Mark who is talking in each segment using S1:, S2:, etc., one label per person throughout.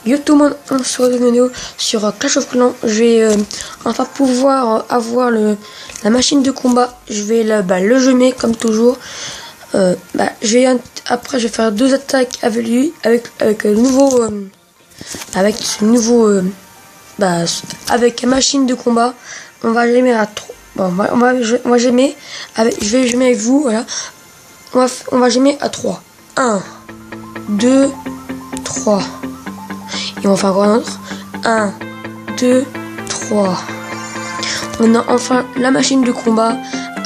S1: Yo tout le monde, on se retrouve une vidéo sur Clash of Clans. Je vais enfin pouvoir avoir la machine de combat. Je vais le gemer comme toujours. Après je vais faire 2 attaques avec lui, avec le nouveau, avec ce nouveau, avec la machine de combat. On va gemer à 3. Bon, on va gemer avec, je vais gemer avec vous, voilà. On va gemer à 3. 1, 2, 3. Et on va faire encore un autre. 1, 2, 3. On a enfin la machine de combat.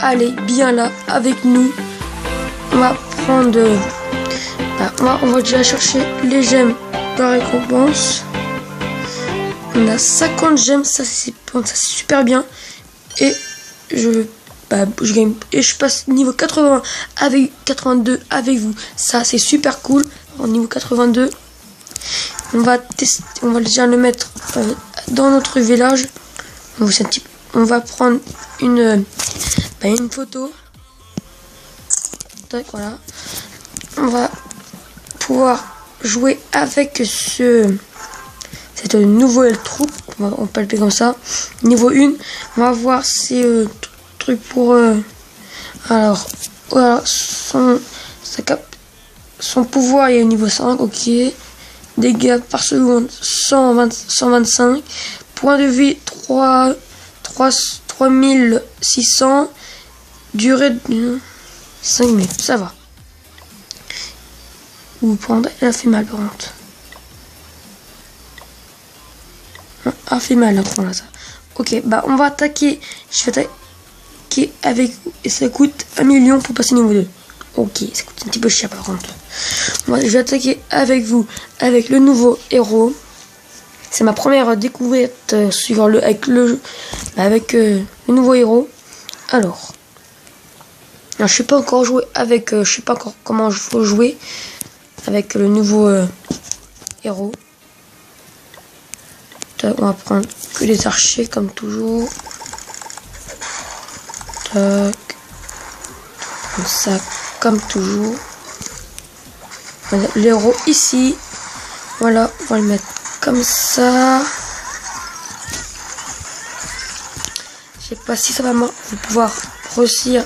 S1: Allez, bien là, avec nous. On va prendre... on va déjà chercher les gemmes de la récompense. On a 50 gemmes, ça c'est super bien. Et je gagne. Et je passe niveau 80 avec 82 avec vous. Ça c'est super cool. Au niveau 82. On va tester, on va déjà le mettre dans notre village. On va prendre une photo. Tac, voilà. On va pouvoir jouer avec cette nouvelle troupe. On peut l'appeler comme ça. Niveau 1, on va voir ces trucs pour alors voilà, son pouvoir est au niveau 5, ok. Dégâts par seconde 125. Point de vie 3600. Durée de 5 minutes. Ça va. Ou prendre. Elle a fait mal par contre. Elle a fait mal là, prendre ça. Ok, on va attaquer. Je vais attaquer avec vous. Et ça coûte 1 million pour passer niveau 2. Ok, ça coûte un petit peu cher par contre. Je vais attaquer avec vous, avec le nouveau héros. C'est ma première découverte avec le nouveau héros. Alors, je sais pas encore jouer avec, je sais pas encore comment il faut jouer avec le nouveau héros. On va prendre que les archers comme toujours. Tac. Comme ça. Comme toujours. L'héros ici. Voilà, on va le mettre comme ça. Je sais pas si ça va pouvoir réussir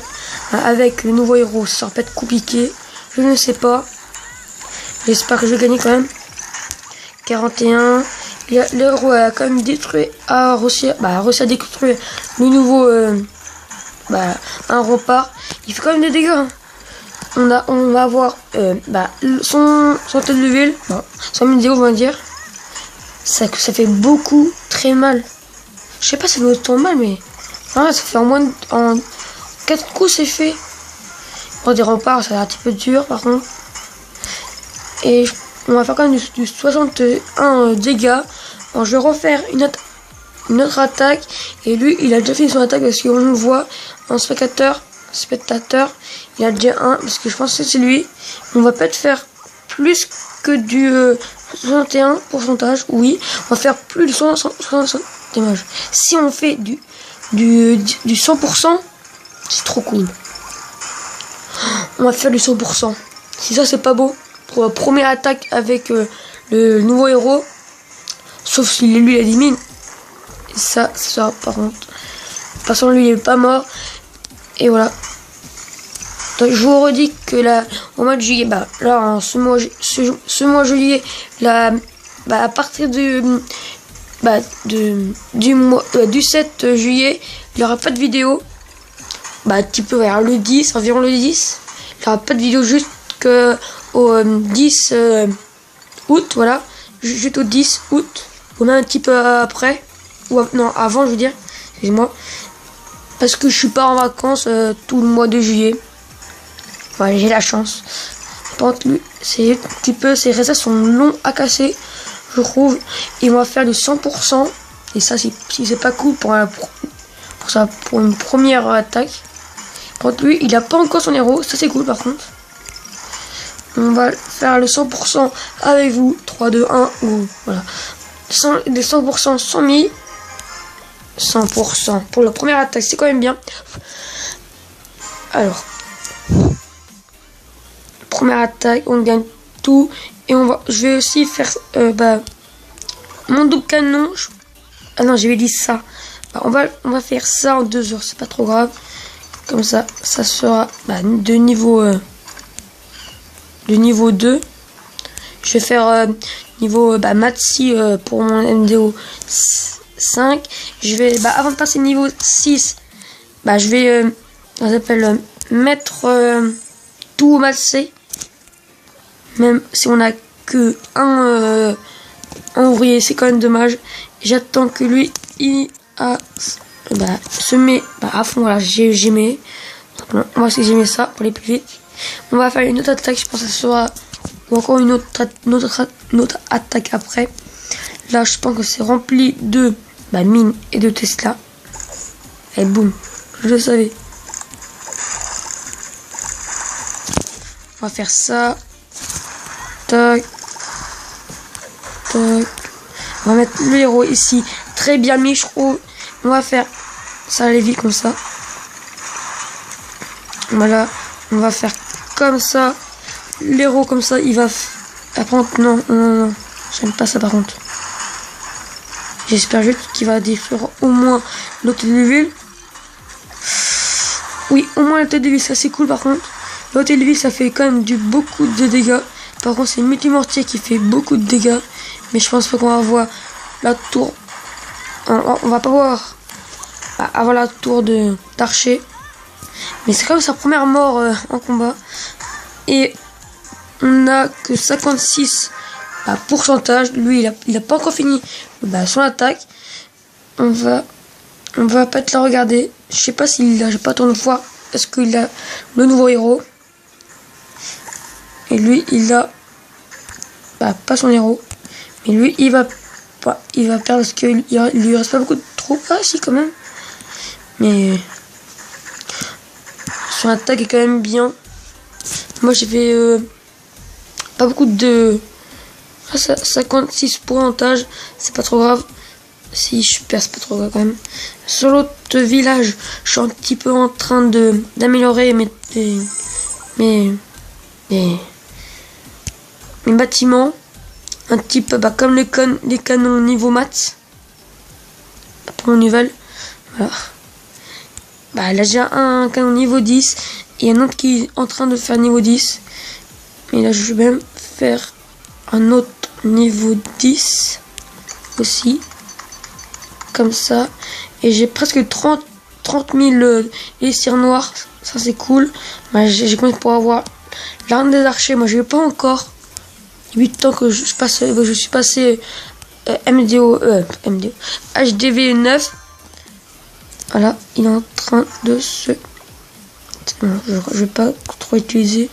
S1: avec le nouveau héros. Ça va pas être compliqué. Je ne sais pas. J'espère que je vais gagner quand même. 41. L'héros a quand même détruit, a réussi à détruire le nouveau un rempart. Il fait quand même des dégâts. Hein. On va avoir son tête de ville, son vidéo, on va dire. Ça fait beaucoup, très mal. Je sais pas si ça fait autant mal, mais ça fait en 4 coups, c'est fait. Pour des remparts, ça a un petit peu dur par contre. Et on va faire quand même du 61 dégâts. Alors, je vais refaire une autre attaque. Et lui, il a déjà fait son attaque parce qu'on le voit en spectateur. Il a déjà un parce que je pense que c'est lui. On va peut-être faire plus que du 61%. Oui, on va faire plus de 60%. Si on fait du 100%, c'est trop cool. On va faire du 100%. Si ça c'est pas beau pour la première attaque avec le nouveau héros, sauf si lui il élimine. Et ça par contre. De toute façon lui il est pas mort. Et voilà. Donc, je vous redis que là, au mois de juillet, là, en ce mois juillet, là, à partir du 7 juillet, il n'y aura pas de vidéo. Tu peux vers le 10, environ le 10. Il n'y aura pas de vidéo jusqu'au 10 août, voilà. Juste au 10 août. Ou même un petit peu après. Non, avant, je veux dire. Excusez-moi. Parce que je suis pas en vacances tout le mois de juillet. Ouais, j'ai la chance. Par contre, lui, c'est un petit peu, ses réserves sont longs à casser, je trouve. Et on va faire du 100%. Et ça, c'est pas cool pour une première attaque. Par contre, lui, il a pas encore son héros. Ça, c'est cool par contre. On va faire le 100% avec vous. 3, 2, 1. Voilà. Des 100%, 100 000. 100% pour la première attaque, c'est quand même bien. Alors, première attaque, on gagne tout et je vais aussi faire mon double canon. Ah non, j'avais dit ça. Bah, on va faire ça en 2 heures, c'est pas trop grave. Comme ça, ça sera de niveau 2. Je vais faire niveau Matsi pour mon MDO 5. Je vais, avant de passer niveau 6, je vais, on s'appelle mettre tout au Matsi. Même si on a que un ouvrier, c'est quand même dommage. J'attends que lui, il se met à fond. Voilà, j'ai mis. On va essayer de gérer ça pour aller plus vite. On va faire une autre attaque, je pense que ça sera encore une autre attaque après. Là, je pense que c'est rempli de mines et de Tesla. Et boum, je le savais. On va faire ça. Tac. Tac. On va mettre le héros ici. Très bien mis, je trouve. On va faire ça aller vite comme ça. Voilà. On va faire comme ça. L'héros comme ça, il va... Par contre, non. J'aime pas ça par contre. J'espère juste qu'il va détruire au moins l'hôtel de ville. Oui, au moins l'hôtel de ville, ça c'est cool par contre. L'hôtel de ville, ça fait quand même beaucoup de dégâts. Par contre, c'est une multimortier qui fait beaucoup de dégâts. Mais je pense pas qu'on va voir la tour. On va pas voir avoir la tour d'archer. Mais c'est quand même sa première mort en combat. Et on a que 56 pourcentage. Lui, il a pas encore fini son attaque. On va peut-être la regarder. Je sais pas s'il a, j'ai pas tourné voir. Est-ce qu'il a le nouveau héros? Et lui, il a pas son héros. Mais lui, il va perdre parce qu'il lui reste pas beaucoup de troupes. Ah, si, quand même. Mais son attaque est quand même bien. Moi, j'ai fait pas beaucoup de 56 pourcentage. C'est pas trop grave. Si je perds, c'est pas trop grave quand même. Sur l'autre village, je suis un petit peu en train d'améliorer mes bâtiments. Un petit peu comme les canons niveau maths. Pour mon niveau. Voilà. Là j'ai un canon niveau 10 et un autre qui est en train de faire niveau 10. Mais là je vais même faire un autre niveau 10 aussi. Comme ça. Et j'ai presque 30 000 cires noires. Ça c'est cool. J'ai commencé pour avoir l'arme des archers. Moi je vais pas encore. 8 ans que je suis passé HDV 9. Voilà, il est en train de se... Non, je vais pas trop utiliser.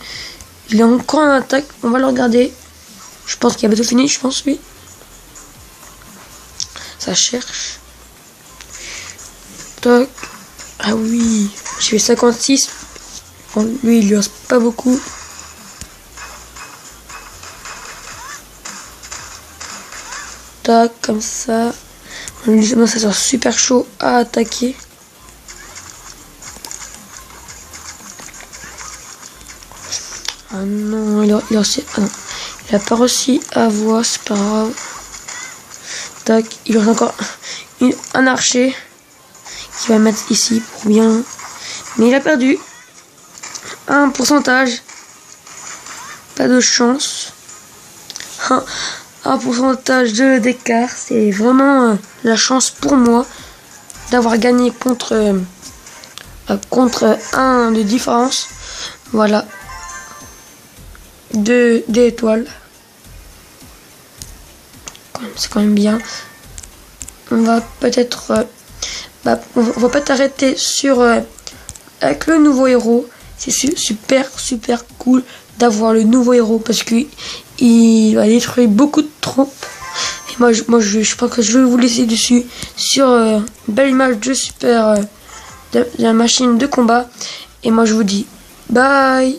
S1: Il est encore en attaque. On va le regarder. Je pense qu'il a bientôt fini, je pense, lui. Ça cherche. Toc. Ah oui. J'ai fait 56. Bon, lui, il lui reste pas beaucoup. Tac, comme ça. Ça sera super chaud à attaquer. Ah non, il a pas réussi à voir, c'est pas grave. Tac, il reste encore un archer qui va mettre ici pour bien. Mais il a perdu. Un pourcentage. Pas de chance. Un pourcentage d'écart. C'est vraiment la chance pour moi d'avoir gagné contre 1 de différence. Voilà. 2 étoiles. C'est quand même bien. On va peut-être on va peut-être arrêter sur avec le nouveau héros. C'est super cool d'avoir le nouveau héros parce que il va détruire beaucoup de troupes. Et moi je pense que je vais vous laisser dessus sur une belle image de super de la machine de combat. Et moi je vous dis bye.